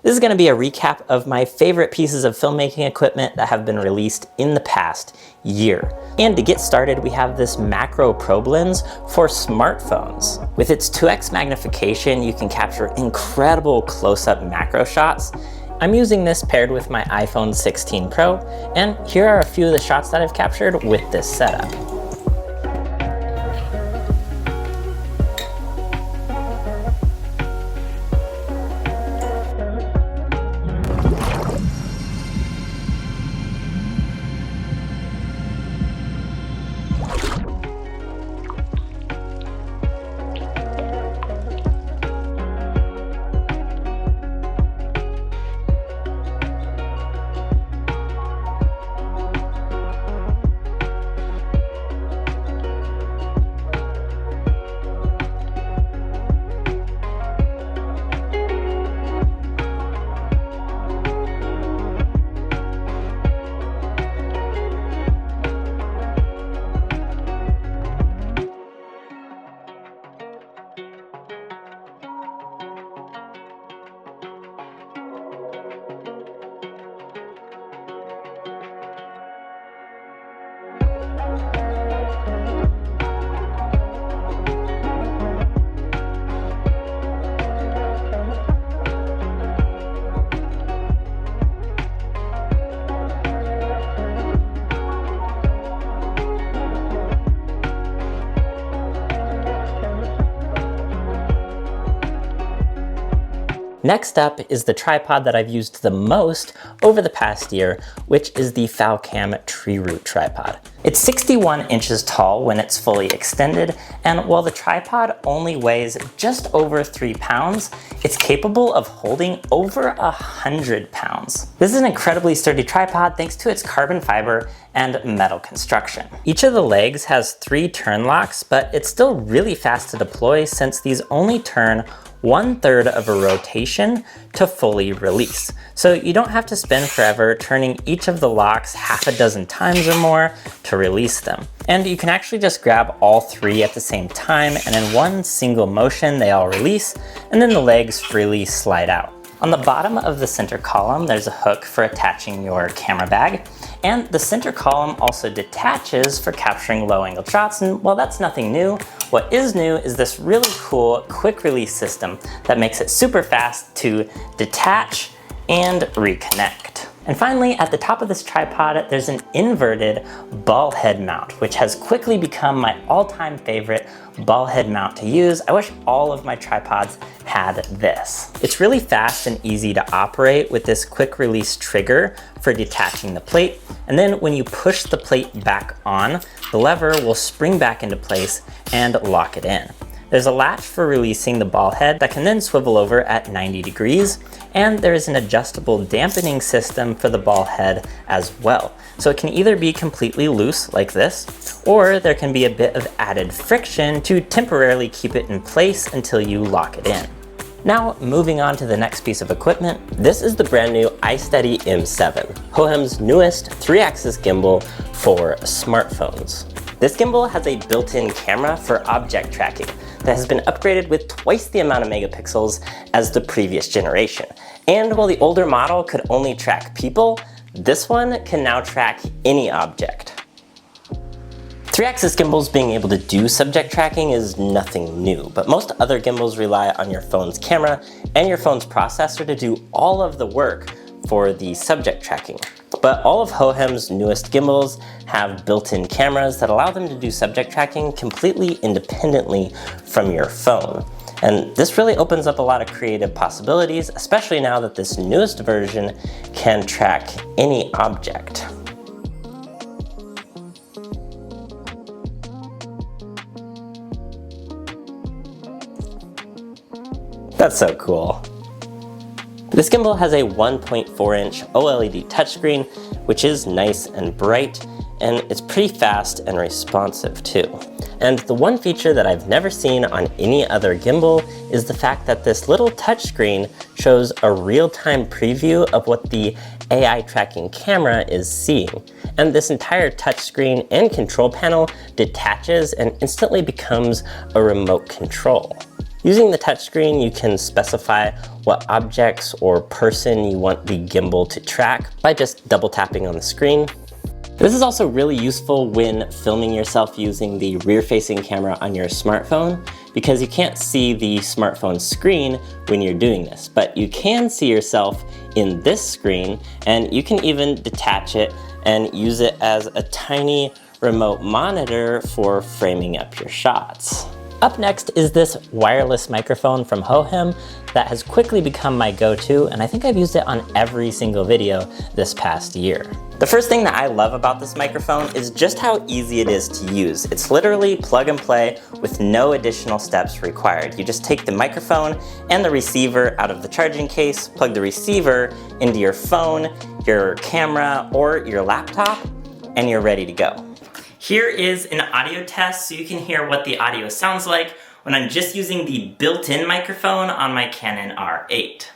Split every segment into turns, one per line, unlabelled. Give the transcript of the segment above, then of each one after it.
This is going to be a recap of my favorite pieces of filmmaking equipment that have been released in the past year. And to get started, we have this macro probe lens for smartphones. With its 2x magnification, you can capture incredible close-up macro shots. I'm using this paired with my iPhone 16 Pro, and here are a few of the shots that I've captured with this setup. Next up is the tripod that I've used the most over the past year, which is the Filmmakers tree root tripod. It's 61 inches tall when it's fully extended, and while the tripod only weighs just over 3 pounds, it's capable of holding over 100 pounds. This is an incredibly sturdy tripod thanks to its carbon fiber and metal construction. Each of the legs has 3 turn locks, but it's still really fast to deploy since these only turn 1/3 of a rotation to fully release. So you don't have to spend forever turning each of the locks half a dozen times or more to release them. And you can actually just grab all 3 at the same time, and in one single motion they all release, and then the legs freely slide out. On the bottom of the center column, there's a hook for attaching your camera bag, and the center column also detaches for capturing low-angle shots, and while that's nothing new, what is new is this really cool quick release system that makes it super fast to detach and reconnect. And finally, at the top of this tripod, there's an inverted ball head mount, which has quickly become my all-time favorite ball head mount to use. I wish all of my tripods had this. It's really fast and easy to operate with this quick release trigger for detaching the plate. And then when you push the plate back on, the lever will spring back into place and lock it in. There's a latch for releasing the ball head that can then swivel over at 90 degrees, and there is an adjustable dampening system for the ball head as well. So it can either be completely loose like this, or there can be a bit of added friction to temporarily keep it in place until you lock it in. Now, moving on to the next piece of equipment, this is the brand new Hohem M7, Hohem's newest 3-axis gimbal for smartphones. This gimbal has a built-in camera for object tracking that has been upgraded with twice the amount of megapixels as the previous generation. And while the older model could only track people, this one can now track any object. 3-axis gimbals being able to do subject tracking is nothing new, but most other gimbals rely on your phone's camera and your phone's processor to do all of the work for the subject tracking. But all of Hohem's newest gimbals have built-in cameras that allow them to do subject tracking completely independently from your phone. And this really opens up a lot of creative possibilities, especially now that this newest version can track any object. That's so cool. This gimbal has a 1.4-inch OLED touchscreen, which is nice and bright, and it's pretty fast and responsive too. And the one feature that I've never seen on any other gimbal is the fact that this little touchscreen shows a real-time preview of what the AI tracking camera is seeing. And this entire touchscreen and control panel detaches and instantly becomes a remote control. Using the touchscreen, you can specify what objects or person you want the gimbal to track by just double tapping on the screen. This is also really useful when filming yourself using the rear-facing camera on your smartphone, because you can't see the smartphone screen when you're doing this, but you can see yourself in this screen, and you can even detach it and use it as a tiny remote monitor for framing up your shots. Up next is this wireless microphone from Hohem that has quickly become my go-to, and I think I've used it on every single video this past year. The first thing that I love about this microphone is just how easy it is to use. It's literally plug and play with no additional steps required. You just take the microphone and the receiver out of the charging case, plug the receiver into your phone, your camera, or your laptop, and you're ready to go. Here is an audio test so you can hear what the audio sounds like when I'm just using the built-in microphone on my Canon R8.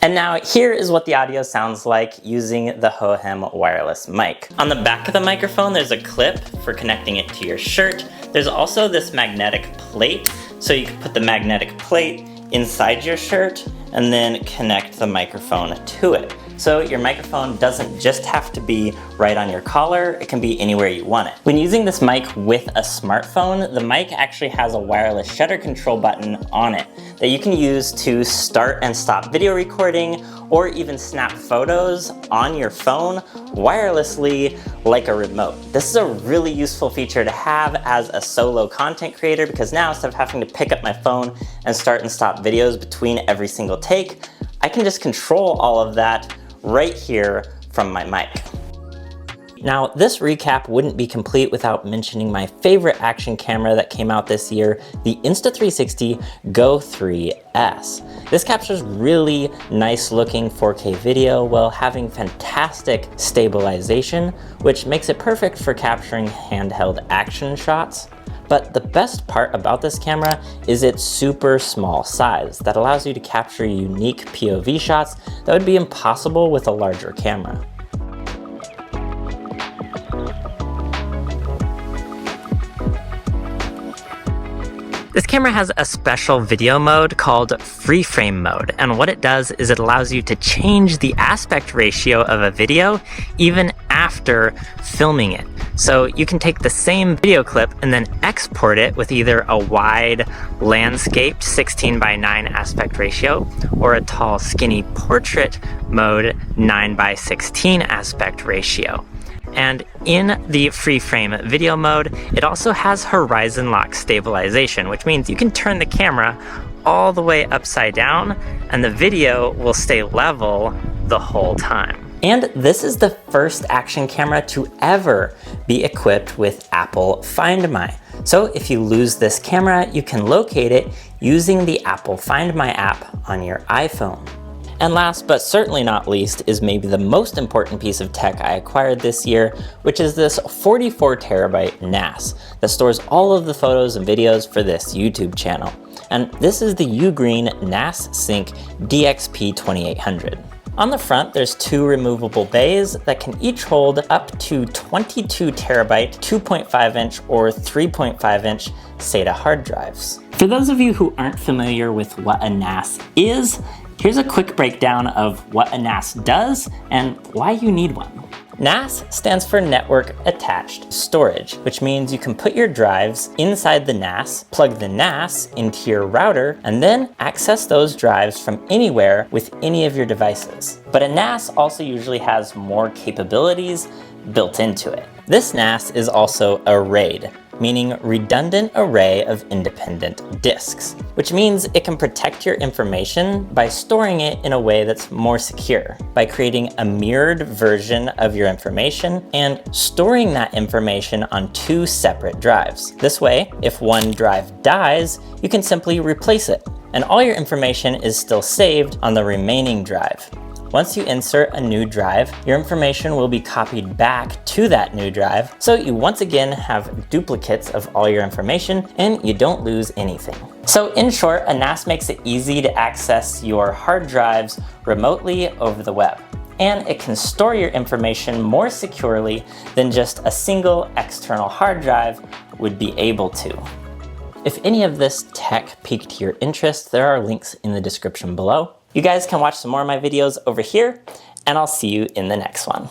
And now here is what the audio sounds like using the Hohem wireless mic. On the back of the microphone, there's a clip for connecting it to your shirt. There's also this magnetic plate, so you can put the magnetic plate inside your shirt and then connect the microphone to it. So your microphone doesn't just have to be right on your collar, it can be anywhere you want it. When using this mic with a smartphone, the mic actually has a wireless shutter control button on it that you can use to start and stop video recording or even snap photos on your phone wirelessly like a remote. This is a really useful feature to have as a solo content creator, because now instead of having to pick up my phone and start and stop videos between every single take, I can just control all of that right here from my mic. Now, this recap wouldn't be complete without mentioning my favorite action camera that came out this year, the Insta360 GO 3S. This captures really nice looking 4K video while having fantastic stabilization, which makes it perfect for capturing handheld action shots. But the best part about this camera is its super small size that allows you to capture unique POV shots that would be impossible with a larger camera. This camera has a special video mode called free frame mode, and what it does is it allows you to change the aspect ratio of a video even after filming it. So you can take the same video clip and then export it with either a wide landscaped 16:9 aspect ratio or a tall skinny portrait mode 9:16 aspect ratio. And in the free frame video mode, it also has horizon lock stabilization, which means you can turn the camera all the way upside down and the video will stay level the whole time. And this is the first action camera to ever be equipped with Apple Find My. So if you lose this camera, you can locate it using the Apple Find My app on your iPhone. And last but certainly not least is maybe the most important piece of tech I acquired this year, which is this 44 terabyte NAS that stores all of the photos and videos for this YouTube channel. And this is the Ugreen NAS Sync DXP 2800. On the front, there's two removable bays that can each hold up to 22 terabyte, 2.5 inch or 3.5 inch SATA hard drives. For those of you who aren't familiar with what a NAS is, here's a quick breakdown of what a NAS does and why you need one. NAS stands for Network Attached Storage, which means you can put your drives inside the NAS, plug the NAS into your router, and then access those drives from anywhere with any of your devices. But a NAS also usually has more capabilities built into it. This NAS is also a RAID, meaning redundant array of independent disks, which means it can protect your information by storing it in a way that's more secure, by creating a mirrored version of your information and storing that information on two separate drives. This way, if one drive dies, you can simply replace it, and all your information is still saved on the remaining drive. Once you insert a new drive, your information will be copied back to that new drive, so you once again have duplicates of all your information and you don't lose anything. So in short, a NAS makes it easy to access your hard drives remotely over the web, and it can store your information more securely than just a single external hard drive would be able to. If any of this tech piqued your interest, there are links in the description below. You guys can watch some more of my videos over here, and I'll see you in the next one.